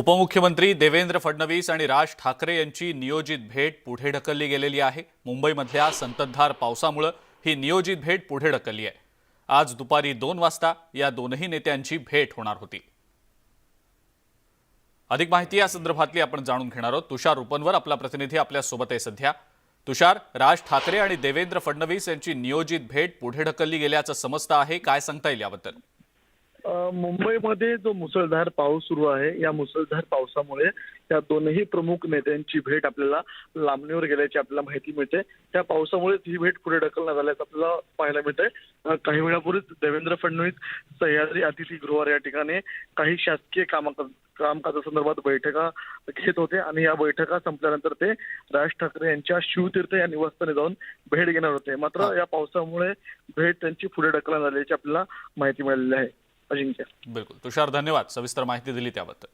उपमुख्यमंत्री देवेंद्र फडणवीस आणि राज ठाकरे यांची नियोजित भेट पुढे ढकलली गेलेली आहे। मुंबईमधल्या संततधार पावसामुळे ही नियोजित भेट पुढे ढकलली आहे। आज दुपारी 2 वाजता या दोनही नेत्यांची भेट होणार होती। अधिक माहिती या संदर्भातली आपण जाणून घेणार आहोत। तुषार रुपनवर आपला प्रतिनिधी आपल्या सोबत आहे सध्या। तुषार, राज ठाकरे आणि देवेंद्र फडणवीस यांची नियोजित भेट पुढे ढकलली गेल्याचं समजतं आहे, काय सांगता येईल याबद्दल? मुंबईमध्ये जो मुसळधार पाऊस सुरू आहे, या मुसळधार पावसामुळे या दोनही प्रमुख नेत्यांची भेट आपल्याला लांबणीवर गेल्याची आपल्याला माहिती मिळते। त्या पावसामुळे ही भेट पुढे ढकलण्यात आल्याचं आपल्याला पाहायला मिळतंय। काही वेळापूर्वीच देवेंद्र फडणवीस सह्याद्री अतिथीगृहावर या ठिकाणी काही शासकीय कामकाजासंदर्भात बैठका घेत होते आणि या बैठका संपल्यानंतर ते राज ठाकरे यांच्या शिवतीर्थ या निवासस्थानी जाऊन भेट घेणार होते। मात्र या पावसामुळे भेट त्यांची पुढे ढकलण्यात आल्याची आपल्याला माहिती मिळालेली आहे। अजिंक्य, बिल्कुल तुषार, धन्यवाद सविस्तर माहिती दिली त्याबद्दल।